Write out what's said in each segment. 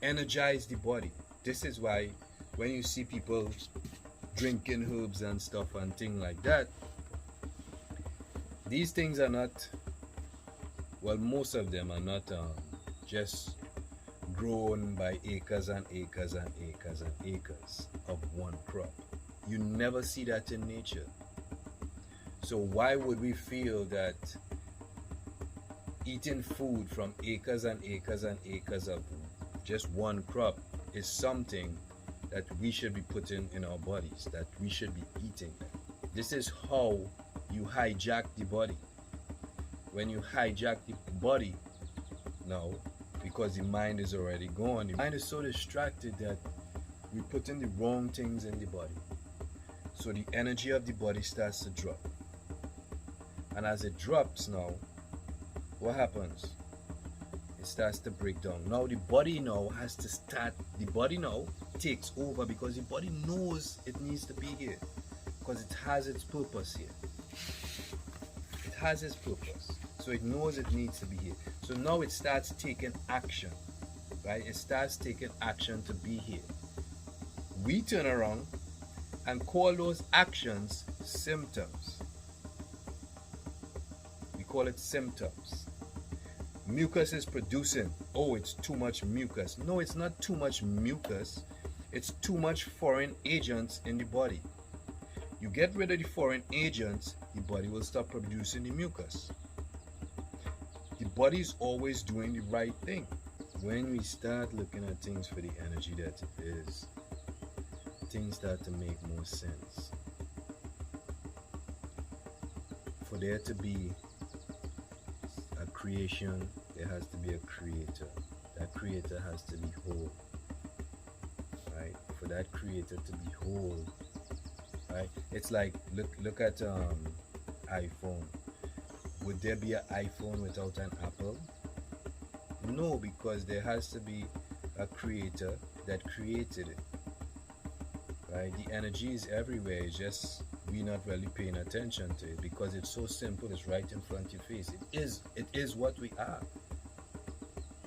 energize the body. This is why when you see people drinking herbs and stuff and things like that, these things are not, well, most of them are not just grown by acres and acres and acres and acres of one crop. You never see that in nature. So why would we feel that eating food from acres and acres and acres of just one crop is something that we should be putting in our bodies, that we should be eating? This is how you hijack the body. When you hijack the body now, because the mind is already gone, the mind is so distracted that we put in the wrong things in the body. So the energy of the body starts to drop. And as it drops now, what happens? It starts to break down. Now the body now has to start, the body now takes over, because the body knows it needs to be here, because it has its purpose here. It has its purpose. So it knows it needs to be here. So now it starts taking action, right? It starts taking action to be here. We turn around and call those actions symptoms. We call it symptoms. Mucus is producing. Oh, it's too much mucus. No, it's not too much mucus. It's too much foreign agents in the body. You get rid of the foreign agents, the body will stop producing the mucus. The body is always doing the right thing. When we start looking at things for the energy that it is, things start to make more sense. For there to be a creation, there has to be a creator. That creator has to be whole, right? For that creator to be whole, right? It's like, look at iPhone. Would there be an iPhone without an Apple? No, because there has to be a creator that created it, right? The energy is everywhere. It's just we're not really paying attention to it because it's so simple. It's right in front of your face. It is what we are.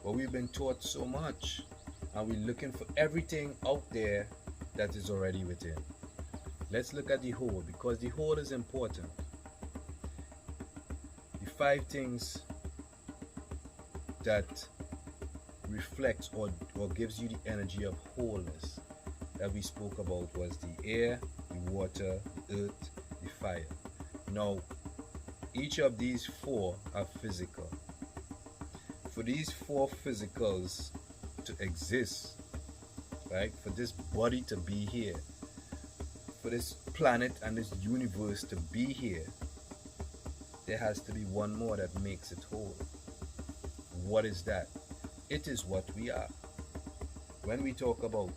But we've been taught so much, and we're looking for everything out there that is already within. Let's look at the whole, because the whole is important. The 5 things that reflects or gives you the energy of wholeness that we spoke about was the air, the water, the earth, the fire. Now, each of these 4 are physical. For these 4 physicals to exist, right, for this body to be here, for this planet and this universe to be here, there has to be one more that makes it whole. What is that? It is what we are. When we talk about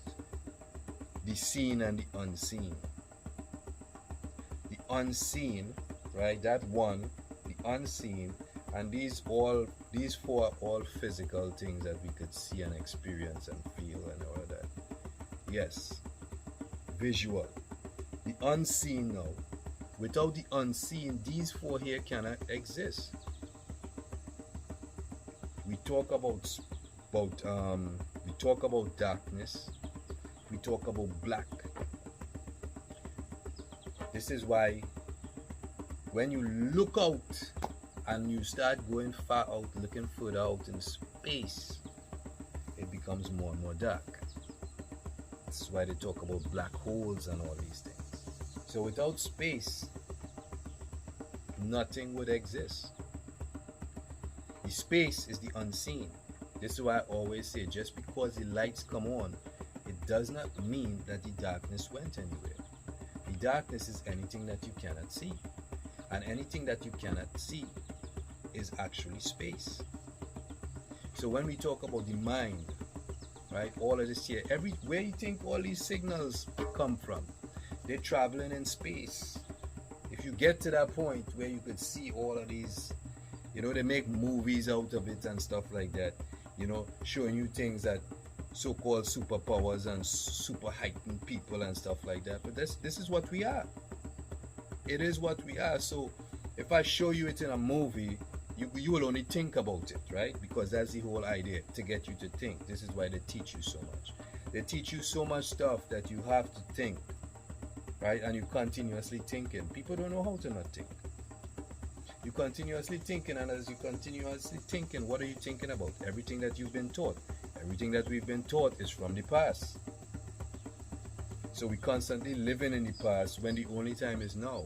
the seen and the unseen, right, that one, the unseen, and these 4 are all physical things that we could see and experience and feel and all of that. Yes, visual. The unseen now. Without the unseen, these 4 here cannot exist. We talk about darkness. We talk about black. This is why when you look out and you start going far out, looking further out in space, it becomes more and more dark. This is why they talk about black holes and all these things. So without space, nothing would exist. The space is the unseen. This is why I always say, just because the lights come on, it does not mean that the darkness went anywhere. The darkness is anything that you cannot see. And anything that you cannot see is actually space. So when we talk about the mind, right, all of this here, where you think all these signals come from, they're traveling in space. If you get to that point where you could see all of these, they make movies out of it and stuff like that, showing you things that so-called superpowers and super heightened people and stuff like that. But this is what we are. It is what we are. So if I show you it in a movie, You will only think about it, right? Because that's the whole idea, to get you to think. This is why they teach you so much. They teach you so much stuff that you have to think, right? And you continuously thinking. People don't know how to not think. You continuously thinking, and as you continuously thinking, what are you thinking about? Everything that you've been taught. Everything that we've been taught is from the past. So we constantly living in the past when the only time is now.